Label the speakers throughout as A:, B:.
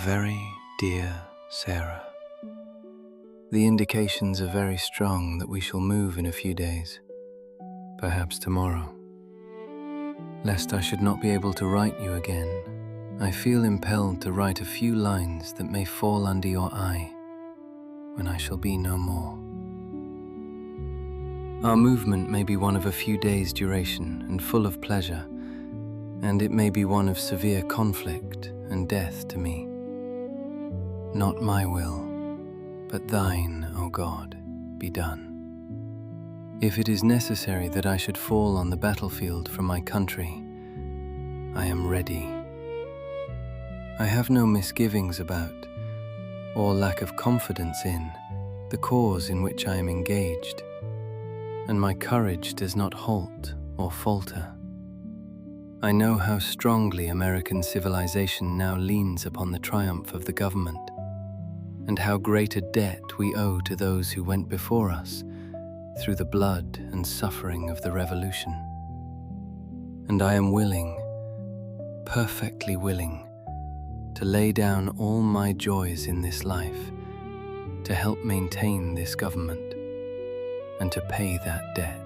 A: very dear Sarah, the indications are very strong that we shall move in a few days, perhaps tomorrow. Lest I should not be able to write you again, I feel impelled to write a few lines that may fall under your eye when I shall be no more. Our movement may be one of a few days' duration and full of pleasure, and it may be one of severe conflict and death to me. Not my will, but thine, O God, be done. If it is necessary that I should fall on the battlefield for my country, I am ready. I have no misgivings about, or lack of confidence in, the cause in which I am engaged, and my courage does not halt or falter. I know how strongly American civilization now leans upon the triumph of the government, and how great a debt we owe to those who went before us through the blood and suffering of the Revolution. And I am willing, perfectly willing, to lay down all my joys in this life to help maintain this government and to pay that debt.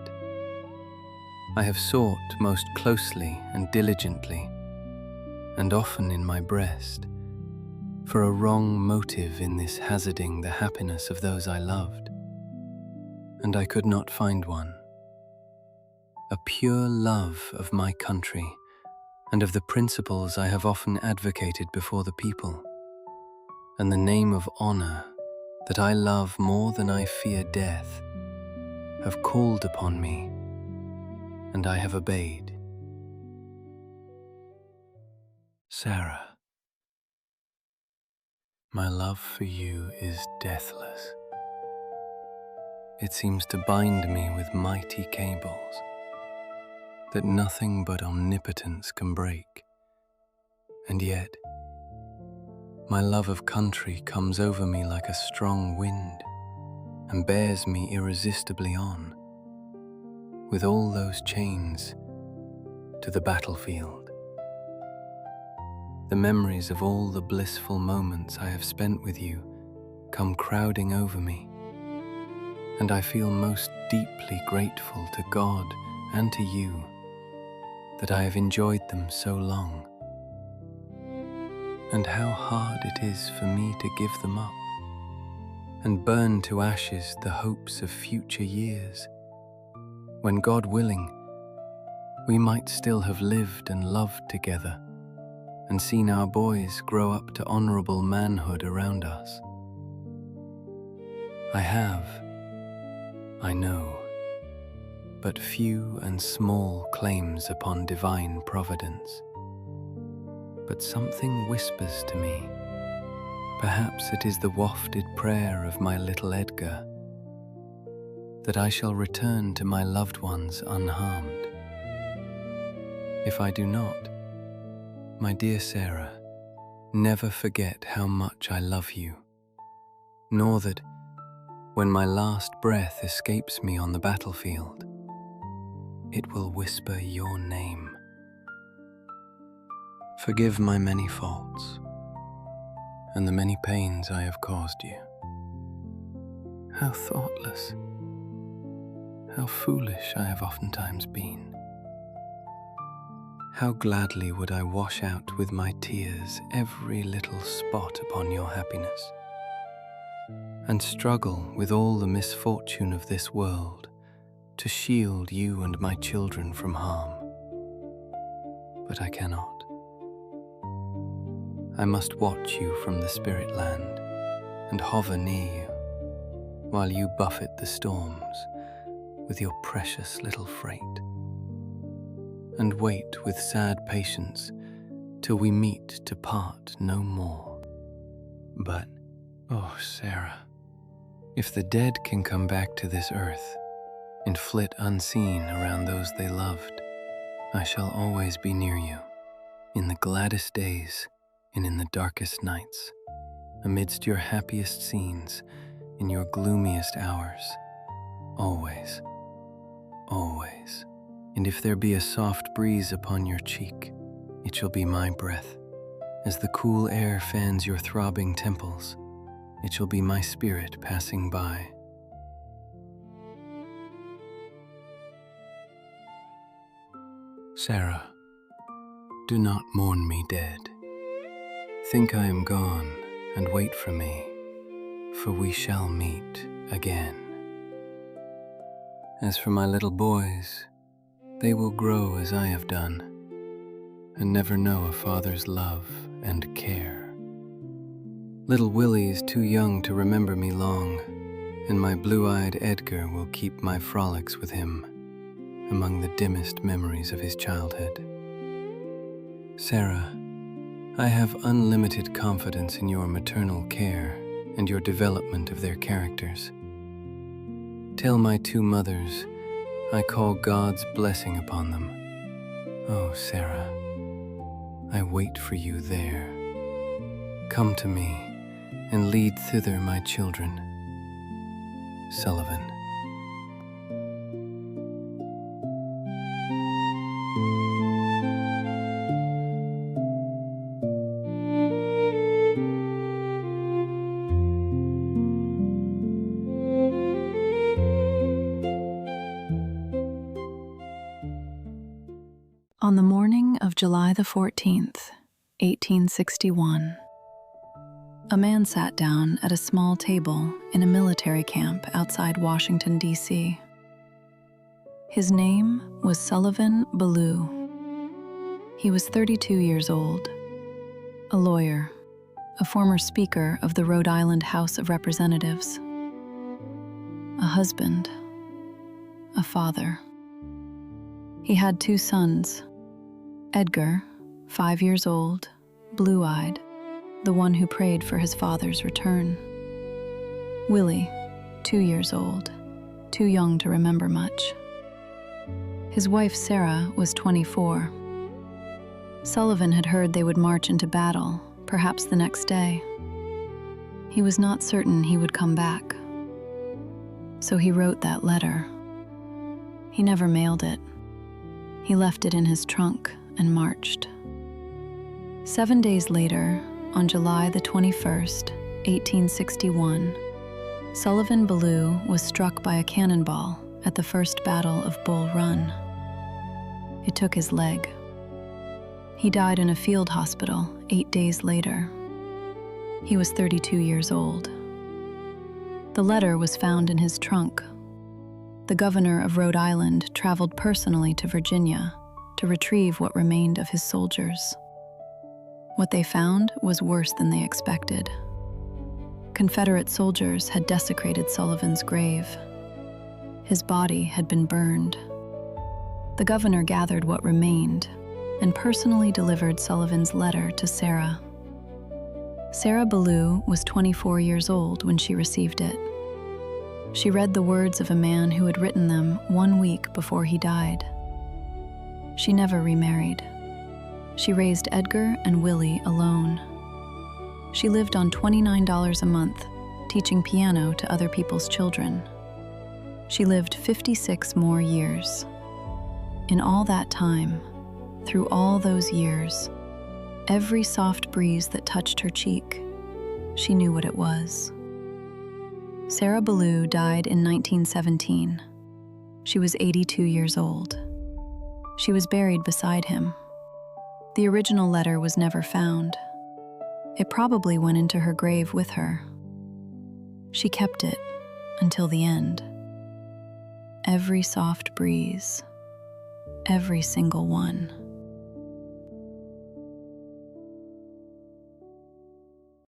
A: I have sought most closely and diligently, and often in my breast, for a wrong motive in this hazarding the happiness of those I loved, and I could not find one. A pure love of my country and of the principles I have often advocated before the people, and the name of honor that I love more than I fear death, have called upon me, and I have obeyed. Sarah, my love for you is deathless. It seems to bind me with mighty cables that nothing but omnipotence can break. And yet, my love of country comes over me like a strong wind and bears me irresistibly on, with all those chains, to the battlefield. The memories of all the blissful moments I have spent with you come crowding over me, and I feel most deeply grateful to God and to you that I have enjoyed them so long. And how hard it is for me to give them up and burn to ashes the hopes of future years, when, God willing, we might still have lived and loved together and seen our boys grow up to honorable manhood around us. I have, I know, but few and small claims upon divine providence. But something whispers to me, perhaps it is the wafted prayer of my little Edgar, that I shall return to my loved ones unharmed. If I do not, my dear Sarah, never forget how much I love you, nor that, when my last breath escapes me on the battlefield, it will whisper your name. Forgive my many faults and the many pains I have caused you. How thoughtless, how foolish I have oftentimes been. How gladly would I wash out with my tears every little spot upon your happiness, and struggle with all the misfortune of this world to shield you and my children from harm. But I cannot. I must watch you from the spirit land and hover near you, while you buffet the storms with your precious little freight, and wait with sad patience till we meet to part no more. But, oh Sarah, if the dead can come back to this earth and flit unseen around those they loved, I shall always be near you, in the gladdest days and in the darkest nights, amidst your happiest scenes, in your gloomiest hours, always, always. And if there be a soft breeze upon your cheek, it shall be my breath, As the cool air fans your throbbing temples, it shall be my spirit passing by. Sarah, do not mourn me dead. Think I am gone and wait for me, for we shall meet again. As for my little boys, they will grow as I have done, and never know a father's love and care. Little Willie is too young to remember me long, and my blue-eyed Edgar will keep my frolics with him among the dimmest memories of his childhood. Sarah, I have unlimited confidence in your maternal care and your development of their characters. Tell my two mothers I call God's blessing upon them. Oh, Sarah, I wait for you there. Come to me and lead thither my children. Sullivan.
B: On the morning of July the 14th, 1861, a man sat down at a small table in a military camp outside Washington, D.C. His name was Sullivan Ballou. He was 32 years old, a lawyer, a former speaker of the Rhode Island House of Representatives, a husband, a father. He had two sons, Edgar, 5 years old, blue-eyed, the one who prayed for his father's return. Willie, 2 years old, too young to remember much. His wife Sarah was 24. Sullivan had heard they would march into battle, perhaps the next day. He was not certain he would come back. So he wrote that letter. He never mailed it. He left it in his trunk and marched. 7 days later, on July the 21st, 1861, Sullivan Ballou was struck by a cannonball at the First Battle of Bull Run. It took his leg. He died in a field hospital 8 days later. He was 32 years old. The letter was found in his trunk. The governor of Rhode Island traveled personally to Virginia to retrieve what remained of his soldiers. What they found was worse than they expected. Confederate soldiers had desecrated Sullivan's grave. His body had been burned. The governor gathered what remained and personally delivered Sullivan's letter to Sarah. Sarah Ballou was 24 years old when she received it. She read the words of a man who had written them 1 week before he died. She never remarried. She raised Edgar and Willie alone. She lived on $29 a month, teaching piano to other people's children. She lived 56 more years. In all that time, through all those years, every soft breeze that touched her cheek, she knew what it was. Sarah Ballou died in 1917. She was 82 years old. She was buried beside him. The original letter was never found. It probably went into her grave with her. She kept it until the end. Every soft breeze, every single one.